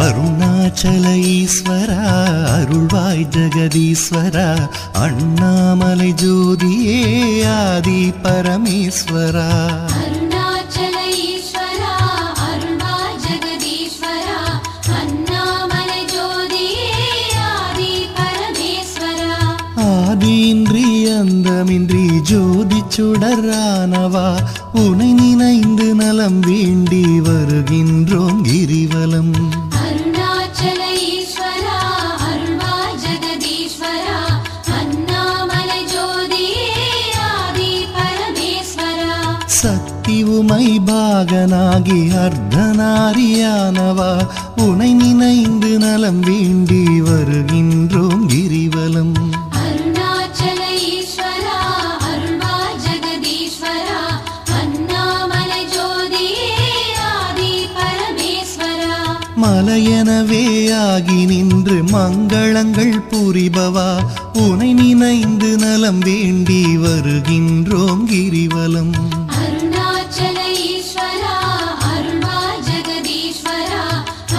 அருணாச்சல ஈஸ்வரா அருள்வாய் ஜெகதீஸ்வரா அண்ணாமலை ஜோதியே ஆதி பரமேஸ்வரா அருணாச்சல ஈஸ்வரா அருள்வாய் ஜெகதீஸ்வரா அண்ணாமலை ஜோதியே ஆதி பரமேஸ்வரா ஆதியின்றி அந்தமின்றி ஜோதி சுடரானவா உனை நினைந்து நலம் வேண்டி வருகின்றோம் கிரிவலம் அருணாச்சல ஈஸ்வரா அருள்வாய் ஜெகதீஸ்வரா அண்ணாமலை ஜோதியே ஆதி பரமேஸ்வரா சக்தி உமை பாகனாகி அர்த்தநாரியானவா உனை நினைந்து நலம் வேண்டி வருகின்றோம் கிரிவலம் அருணாச்சல ஈஸ்வரா அருள்வாய் ஜெகதீஸ்வரா அண்ணாமலை ஜோதியே ஆதி பரமேஸ்வரா மலையெனவே ஆகி நின்று மங்களங்கள் புரிபவா உனை நினைந்து நலம் வேண்டி வருகின்றோம் கிரிவலம் அருணாச்சல ஈஸ்வரா அருள்வாய் ஜெகதீஸ்வரா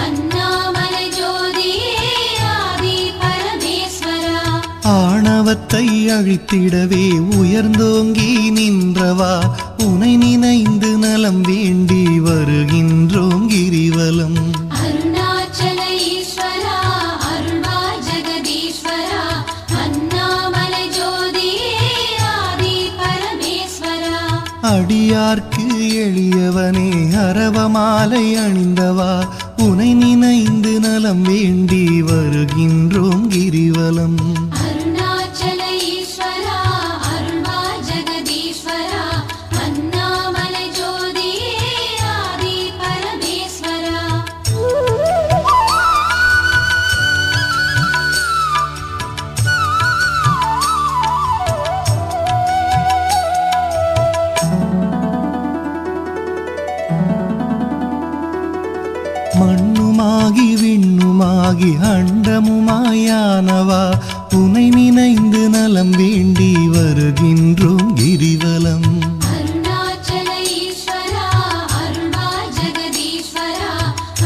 அண்ணாமலை ஜோதியே ஆதி பரமேஸ்வரா ஆணவத்தை அழித்திடவே உயர்ந்தோங்கி நின்றவா உனை நினைந்து நலம் வேண்டி வருகின்றோம் கிரிவலம் அருணாச்சல ஈஸ்வரா அருள்வாய் ஜெகதீஸ்வரா அண்ணாமலை ஜோதியே ஆதி பரமேஸ்வரா அடியார்க்கு எளியவனே அரவமாலை அணிந்தவா உனை நினைந்து நலம் வேண்டி வருகின்றோம் கிரிவலம் அருணாச்சல ஈஸ்வரா அருள்வாய் ஜெகதீஸ்வரா அண்ணாமலை ஜோதியே ஆதி பரமேஸ்வரா மண்ணுமாகி விண்ணுமாகி அண்டமுமாயானவா உனை நினைந்து நலம் வேண்டி வருகின்றோம் கிரிவலம் அருணாச்சல ஈஸ்வரா அருள்வாய் ஜெகதீஸ்வரா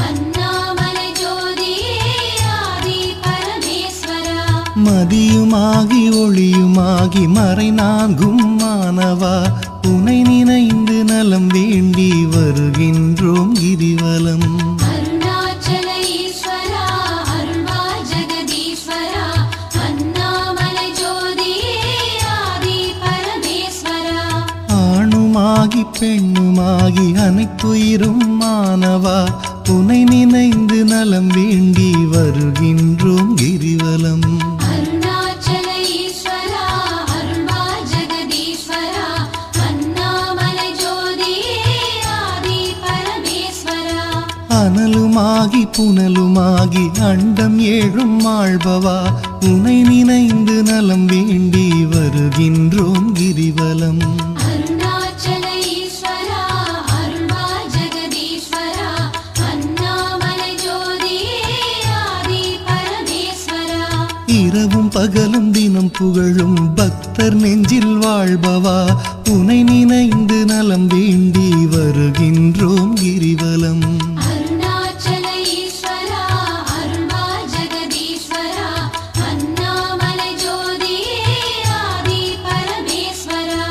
அண்ணாமலை ஜோதியே ஆதி பரமேஸ்வரா மதியுமாகி ஒளியுமாகி மறைநான்கும் மானவா உனை நினைந்து நலம் வேண்டி வருகின்றோம் கிரிவலம் அருணாச்சல ஈஸ்வரா அருள்வாய் ஜெகதீஸ்வரா அண்ணாமலை ஜோதியே ஆதி பரமேஸ்வரா ஆணுமாகி பெண்ணுமாகி அனைத்துயிரும் மானவா உனை நினைந்து நலம் வேண்டி வருகின்றோம் கிரிவலம் அருணாச்சல ஈஸ்வரா அருள்வாய் ஜெகதீஸ்வரா அண்ணாமலை ஜோதியே ஆதி பரமேஸ்வரா அனலுமாகி புனலுமாகி அண்டம் ஏழும் ஆள்பவா உனை நினைந்து நலம் வேண்டி வருகின்றோம் கிரிவலம் அருணாச்சல ஈஸ்வரா அருள்வாய் ஜெகதீஸ்வரா அண்ணாமலை ஜோதியே ஆதி பரமேஸ்வரா இரவும் பகலும் தினம் புகழும் பக்தர் நெஞ்சில் வாழ்பவா உனை நினைந்து நலம் வேண்டி வருகின்றோம் கிரிவலம் அருணாச்சல ஈஸ்வரா அருள்வாய் ஜெகதீஸ்வரா அண்ணாமலை ஜோதியே ஆதி பரமேஸ்வரா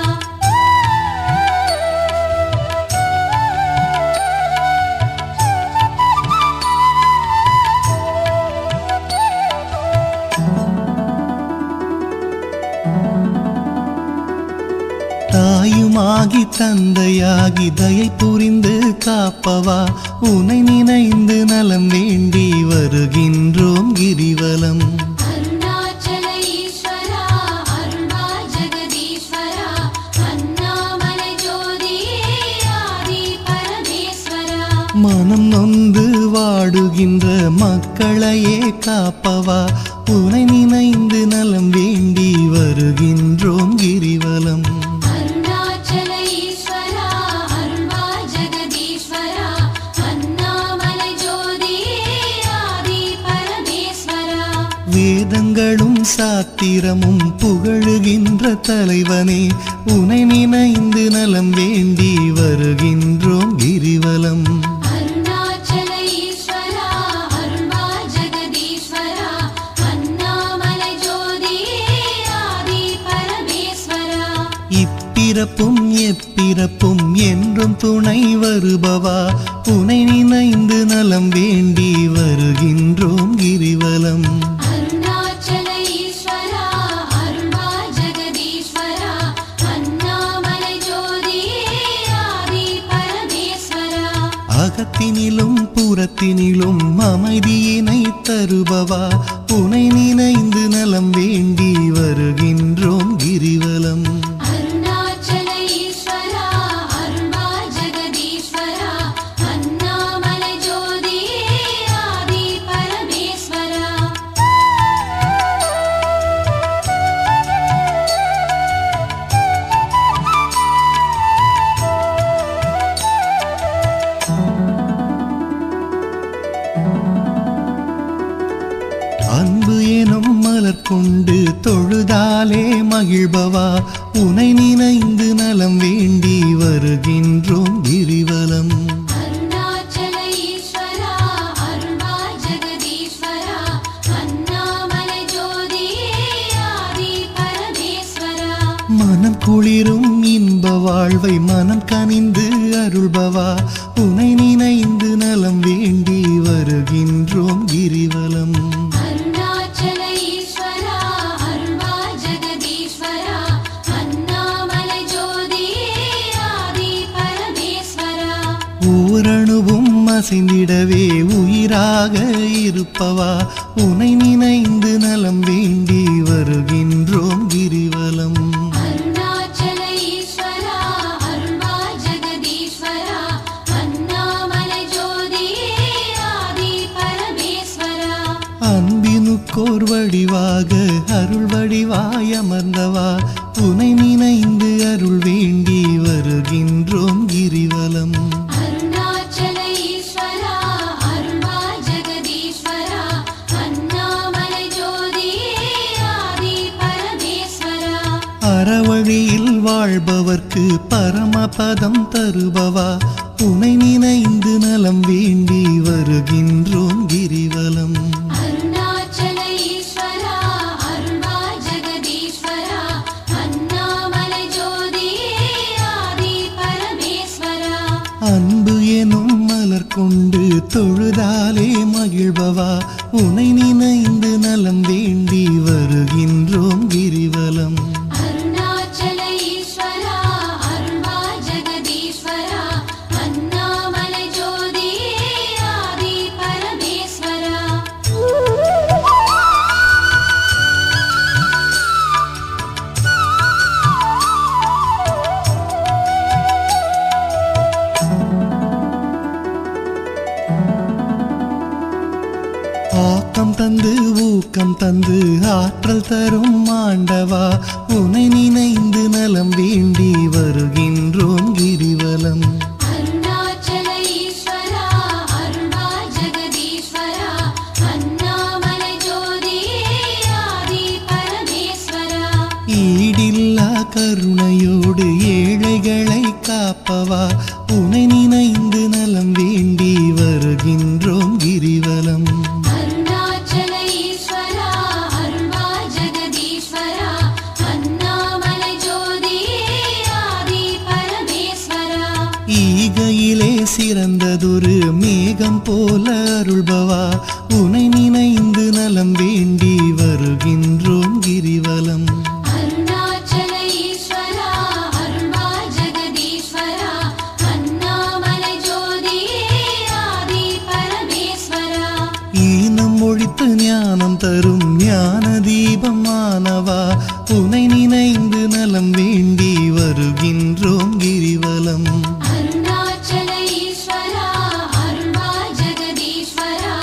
தாயுமாகி தந்தையாகி தயை புரிந்து காப்பவா உனை நினைந்து நலம் வேண்டி வருகின்றோம் கிரிவலம் அருணாச்சல ஈஸ்வரா அருள்வாய் ஜெகதீஸ்வரா அண்ணாமலை ஜோதியே ஆதி பரமேஸ்வரா மனம் நொந்து வாடுகின்ற மக்களையே காப்பவா உனை நினைந்து நலம் வேண்டி வருகின்றோம் கிரிவலம் அருணாச்சல ஈஸ்வரா அருள்வாய் ஜெகதீஸ்வரா அண்ணாமலை ஜோதியே ஆதி பரமேஸ்வரா வேதங்களும் சாத்திரமும் புகழுகின்ற தலைவனே உனை நினைந்து நலம் வேண்டி வருகின்றோம் கிரிவலம் அருணாச்சல ஈஸ்வரா அருள்வாய் இப்பிறப்பும் எப்பிறப்பும் என்றும் துணை வருபவா உனை நினைந்து நலம் வேண்டி வருகின்றோம் கிரிவலம். அருணாச்சல ஈஸ்வரா அருள்வா ஜெகதீஸ்வரா அண்ணாமலை ஜோதியே ஆதி பரமேஸ்வரா. அகத்தினிலும் புறத்தினிலும் அமைதியினை தருபவா உனை நினைந்து நலம் வேண்டி வருகின்றோம் கிரிவலம். அருணாச்சல ஈஸ்வரா அருள்வா ஜெகதீஸ்வரா அண்ணாமலை ஜோதியே ஆதி பரமேஸ்வரா. அன்பு எனும் மலர் கொண்டு தொழுதாலே மகிழ்பவா உனை நினைந்து நலம் வேண்டி வருகின்றோம் கிரிவலம். அருணாச்சல ஈஸ்வரா அருள்வா ஜெகதீஸ்வரா அண்ணாமலை ஜோதியே ஆதி பரமேஸ்வரா. மனம் குளிரும் இன்ப வாழ்வை மனம் கனிந்து அருள்பவா உனை நினைந்து நலம் வேண்டி வருகின்றோம் கிரிவலம். அருணாச்சல ஈஸ்வரா அருள்வா ஜெகதீஸ்வரா அண்ணாமலை ஜோதியே ஆதி பரமேஸ்வரா. ஓரணுவும் அசைந்திடவே உயிராக இருப்பவா உனை நினைந்து நலம் வேண்டி வருகின்றோம் கிரிவலம். அருணாச்சல ஈஸ்வரா அருள்வா ஜெகதீஸ்வரா அண்ணாமலை ஜோதியே ஆதி பரமேஸ்வரா. அன்பினுக்கோர் வடிவாக அருள் வடிவாய் அமர்ந்தவா உனை நினைந்து அருள் வேண்டி வருகின்றோம் கிரிவலம். அருணாச்சல ஈஸ்வரா அருள்வா ஜெகதீஸ்வரா அண்ணாமலை ஜோதியே ஆதி பரமேஸ்வரா. அறவழியில் வாழ்பவர்க்கு பரமபதம் தருபவா உனை நினைந்து நலம் வேண்டி வருகின்றோம் கிரிவலம். அருணாச்சல ஈஸ்வரா அருள்வா ஜெகதீஸ்வரா அண்ணாமலை ஜோதியே ஆதி பரமேஸ்வரா. அன்பு எனும் மலர் கொண்டு தொழுதாலே மகிழ்பவா உனை நினைந்து நலம் வேண்டி வருகின்றோம் கிரிவலம். அருணாச்சல ஈஸ்வரா அருள்வா ஜெகதீஸ்வரா அண்ணாமலை ஜோதியே ஆதி பரமேஸ்வரா. ஆக்கம் தந்து ஊக்கம் தந்து ஆற்றல் தரும் ஆண்டவா உனை நினைந்து நலம் வேண்டி வருகின்றோம் கிரிவலம். அருணாச்சல ஈஸ்வரா அருள்வா ஜெகதீஸ்வரா அண்ணாமலை ஜோதியே ஆதி பரமேஸ்வரா. ஈடில்லா கருணையோடு ஏழைகளை காப்பவா உனை நினைந்து நலம் வேண்டி வருகின்றோம் கிரிவலம். அருணாச்சல ஈஸ்வரா அருள்வா ஜெகதீஸ்வரா அண்ணாமலை ஜோதியே ஆதி பரமேஸ்வரா. ஈகையிலே சிறந்ததொரு மேகம் போல அருள்பவா உனை நினைந்து நலம் வேண்டி வருகின்றோம் கிரிவலம். அருணாச்சல ஈஸ்வரா அருள்வா ஜெகதீஸ்வரா அண்ணாமலை ஜோதியே ஆதி பரமேஸ்வரா. ஈனம் ஒழித்து ஞானம் தரும் ஞான தீபமானவா உனை நினைந்து நலம் வேண்டி வருகின்றோம் கிரிவலம். அருணாச்சல ஈஸ்வரா அருள்வா ஜெகதீஸ்வரா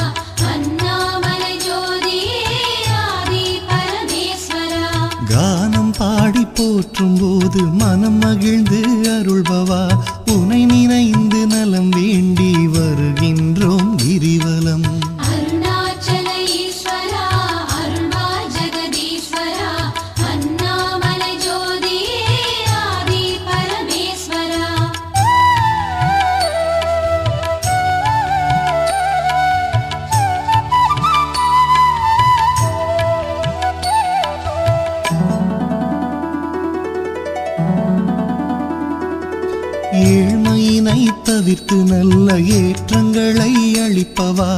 அண்ணாமலை ஜோதியே ஆதி பரமேஸ்வரா. கானம் பாடி போற்றும் போது மனம் மகிழ்ந்து அருள்பவா உனை நினைந்து நலம் வேண்டி வருகின்றோம் கிரிவலம். அருணாச்சல ஈஸ்வரா அருள்வா ஜெகதீஸ்வரா அண்ணாமலை ஜோதியே ஆதி பரமேஸ்வரா. தவிர்த்து நல்ல ஏற்றங்களை அளிப்பவா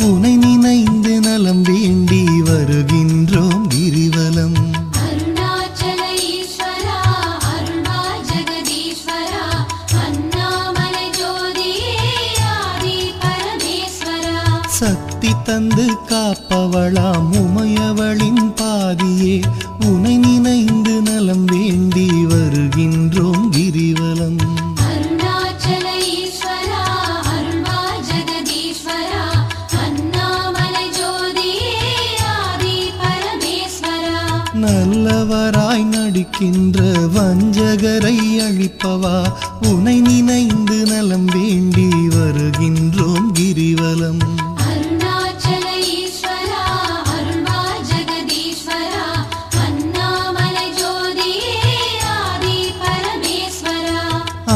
உனை நினைந்து நலம் வேண்டி வருகின்றோம் கிரிவலம். அருணாச்சல ஈஸ்வரா அருள்வா ஜெகதீஸ்வரா அண்ணாமலை ஜோதியே ஆதி பரமேஸ்வரா. சக்தி தந்து காப்பவளாம் உமையவளின் பாதியே உனை நினைந்து நலம் வேண்டி வருகின்றோம் கிரிவலம். அருணாச்சல ஈஸ்வரா அருள்வா ஜெகதீஸ்வரா அண்ணாமலை ஜோதியே ஆதி பரமேஸ்வரா. நல்லவராய் நடிக்கின்ற வஞ்சகரை அழிப்பவா உனை நினைந்து நலம் வேண்டி வருகின்றோம் கிரிவலம். அருணாச்சல ஈஸ்வரா அருள்வா ஜெகதீஸ்வரா அண்ணாமலை ஜோதியே ஆதி பரமேஸ்வரா.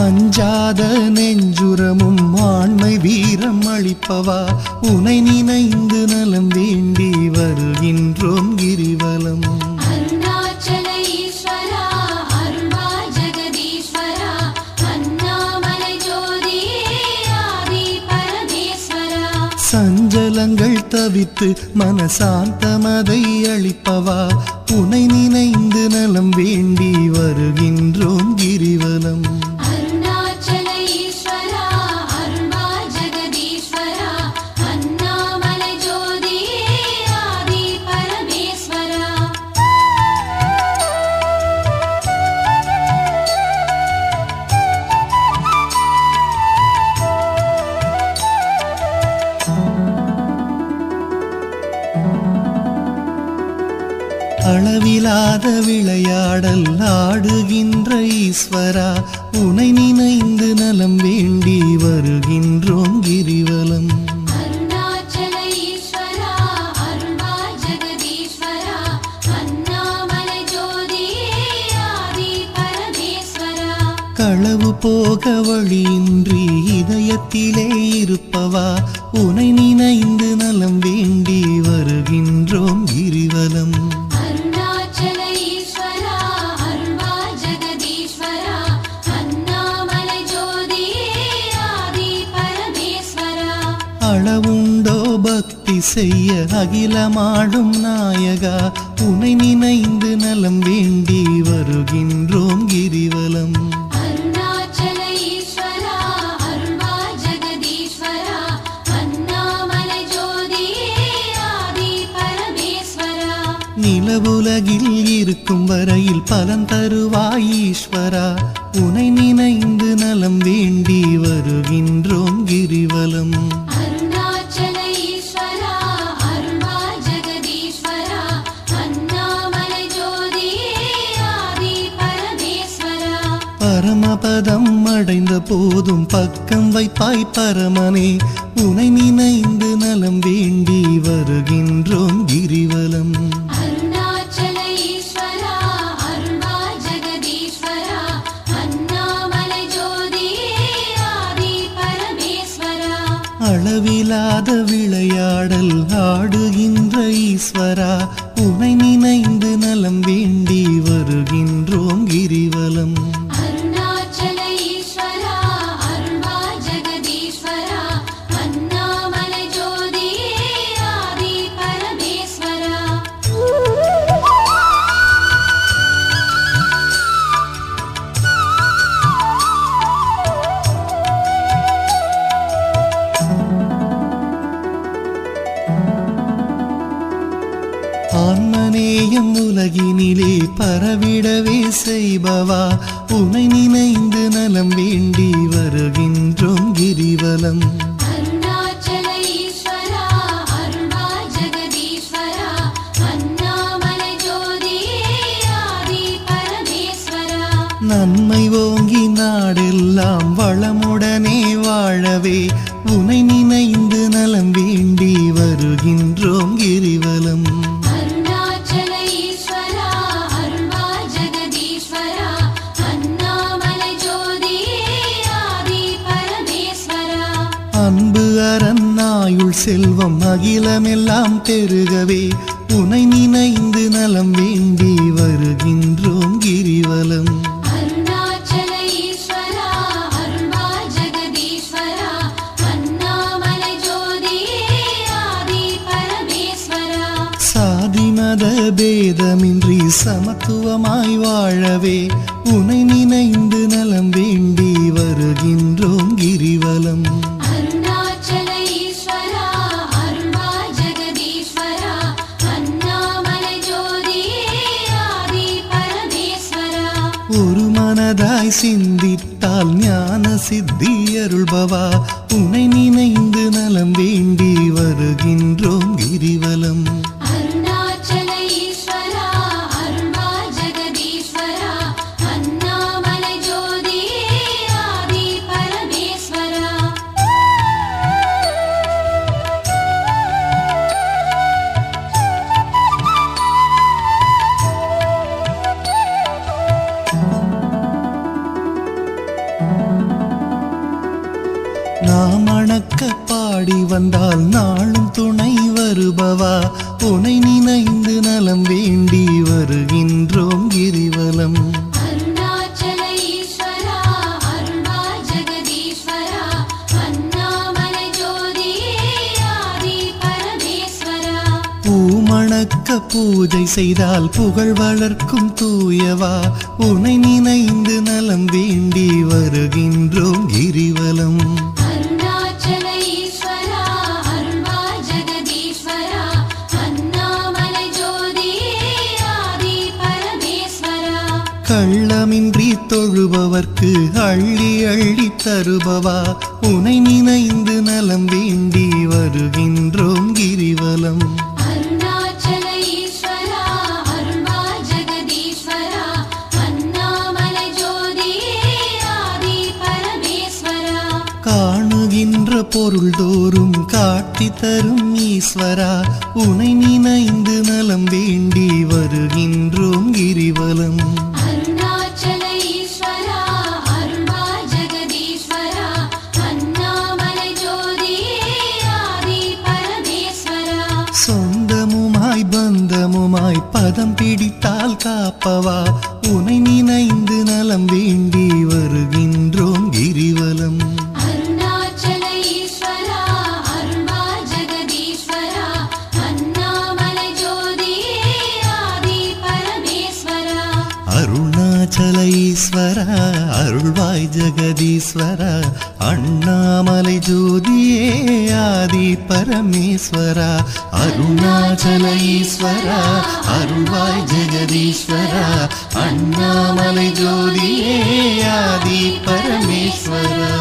அஞ்சாத நெஞ்சுரமும் ஆண்மை வீரம் அளிப்பவா உனை நினைந்து நலம் வேண்டி வருகின்றோம் கிரிவலம். அருணாச்சல ஈஸ்வரா அருள்வா ஜெகதீஸ்வரா அண்ணாமலை ஜோதியே ஆதி பரமேஸ்வரா. சஞ்சலங்கள் தவித்து மனசாந்தமதை அளிப்பவா உனை நினைந்து நலம் வேண்டி வருகின்றோம் கிரிவலம். அருணாச்சல ஈஸ்வரா அருள்வா ஜெகதீஸ்வரா அண்ணாமலை ஜோதியே ஆதி பரமேஸ்வரா. அளவிலாத விளையாடல் ஆடுகின்ற ஈஸ்வரா உனை நினைந்து நலம் வேண்டி வருகின்றோம் கிரிவலம். அருணாச்சல ஈஸ்வரா அருள்வா ஜெகதீஸ்வரா அண்ணாமலை ஜோதியே ஆதி பரமேஸ்வரா. களவு போக வழியின்றி இதயத்திலே இருப்பவா உனை நினைந்து நலம் வேண்டி வருகின்றோம் கிரிவலம். அருணாச்சல ஈஸ்வரா அருள்வா ஜெகதீஸ்வரா அண்ணாமலை ஜோதியே ஆதி பரமேஸ்வரா. அளவுண்டோ பக்தி செய்ய அகிலமாடும் நாயகா உனை நினைந்து நலம் வேண்டி வருகின்றோம் கிரிவலம். அருணாச்சல ஈஸ்வரா அருள்வா ஜெகதீஸ்வரா அண்ணாமலை ஜோதியே ஆதி பரமேஸ்வரா. நிலவுலகில் இருக்கும் வரையில் பலன் தருவாய் ஈஸ்வரா உனை நினைந்து நலம் வேண்டி வருகின்றோம் கிரிவலம். அருணாச்சல ஈஸ்வரா அருள்வா ஜெகதீஸ்வரா அண்ணாமலை ஜோதியே ஆதி பரமேஸ்வரா. பரமபதம் அடைந்த போதும் பக்கம் வைப்பாய் பரமனே உனை நினைந்து நலம் வேண்டி வருகின்றோம் கிரிவலம். அருணாச்சல ஈஸ்வரா அருள்வா ஜெகதீஸ்வரா அண்ணாமலை ஜோதியே ஆதி பரமேஸ்வரா. அளவிலாத விளையாடல் ஆடுகின்ற ஈஸ்வரா உனை நினைந்து நலம் வேண்டி வருகின்றோம் கிரிவலம். அருணாச்சல ஈஸ்வரா அருள்வா ஜெகதீஸ்வரா அண்ணாமலை ஜோதியே ஆதி பரமேஸ்வரா. ஆன்மநேயம் உலகினிலே பரவிடவே செய்பவா உனை நினைந்து நலம் வேண்டி வருகின்றோம் கிரிவலம். அருணாச்சல ஈஸ்வரா அருள்வா ஜெகதீஸ்வரா அண்ணாமலை ஜோதியே ஆதி பரமேஸ்வரா. நன்மை ஓங்கி நாடெல்லாம் வளமுடனே வாழவே உனை நினைந்து நலம் வேண்டி வருகின்றோம் கிரிவலம். அருணாச்சல ஈஸ்வரா அருள்வா ஜெகதீஸ்வரா அண்ணாமலை ஜோதியே ஆதி பரமேஸ்வரா. அன்பு அரணாயுள் செல்வம் அகிலமெல்லாம் பெருகவே உனை நினைந்து நலம் வேண்டி வருகின்றோம் கிரிவலம். அருணாச்சல ஈஸ்வரா அருள்வா ஜெகதீஸ்வரா பேதமின்றி சமத்துவமாய் வாழவே உனை நினைந்து நலம் வேண்டி வருகின்றோம் கிரிவலம். அருணாச்சல ஈஸ்வரா அருள்வாய் ஜெகதீஸ்வரா அண்ணாமலை ஜோதியே ஆதி பரமேஸ்வரா. ஒரு மனதாய் சிந்தித்தால் ஞான சித்தி அருள்பவா உனை நினைந்து நலம் வேண்டி வருகின்றோம் கிரிவலம். அருணாச்சல ஈஸ்வரா அருள்வாய் ஜெகதீஸ்வரா அண்ணாமலை ஜோதியே ஆதி பரமேஸ்வரா. நாம் அணக்க பாடி வந்தால் நாளும் துணை வருபவா உனை நினைந்து நலம் வேண்டி வருகின்றோம் கிரிவலம். அருணாச்சல ஈஸ்வரா அருள்வாய் ஜெகதீஸ்வரா அண்ணாமலை ஜோதியே ஆதி பரமேஸ்வரா. பூமணக்க பூஜை செய்தால் புகழ் வளர்க்கும் தூயவா உனை நினைந்து நலம் வேண்டி வருகின்றோம் கிரிவலம். அருணாச்சல ஈஸ்வரா அருள்வாய் ஜெகதீஸ்வரா அண்ணாமலை ஜோதியே ஆதி பரமேஸ்வரா. கள்ளமின்றி தொழுபவர்க்கு அள்ளி அள்ளி தருபவா உனை நினைந்து நலம் வேண்டி வருகின்றோம் கிரிவலம். அருணாச்சல ஈஸ்வரா அருள்வாய் ஜெகதீஸ்வரா அண்ணாமலை ஜோதியே ஆதி பரமேஸ்வரா. காணுகின்ற பொருள் தோறும் காட்டி தரும் ஈஸ்வரா உனை நினைந்து நலம் வேண்டி வருகின்றோம் கிரிவலம். அருணாச்சல ஈஸ்வரா அருள்வாய் ஜெகதீஸ்வரா அண்ணாமலை ஜோதியே ஆதி பரமேஸ்வரா. சொந்தமுமாய் பந்தமுமாய் பதம் பிடித்தால் காப்பவா உனை நினைந்து நலம் வேண்டி வருகின்றோம் கிரிவலம். அருணாச்சல ஈஸ்வரா அருள்வாய் ஜெகதீஸ்வரா அண்ணாமலை ஜோதியே ஆதி பரமேஸ்வரா. அருணாச்சல ஈஸ்வரா அருள்வாய் ஜெகதீஸ்வரா அண்ணாமலை ஜோதியே ஆதி பரமேஸ்வரா. அருணாச்சல ஈஸ்வரா அருள்வாய் ஜெகதீஸ்வரா அண்ணாமலை ஜோதியே ஆதி பரமேஸ்வரா.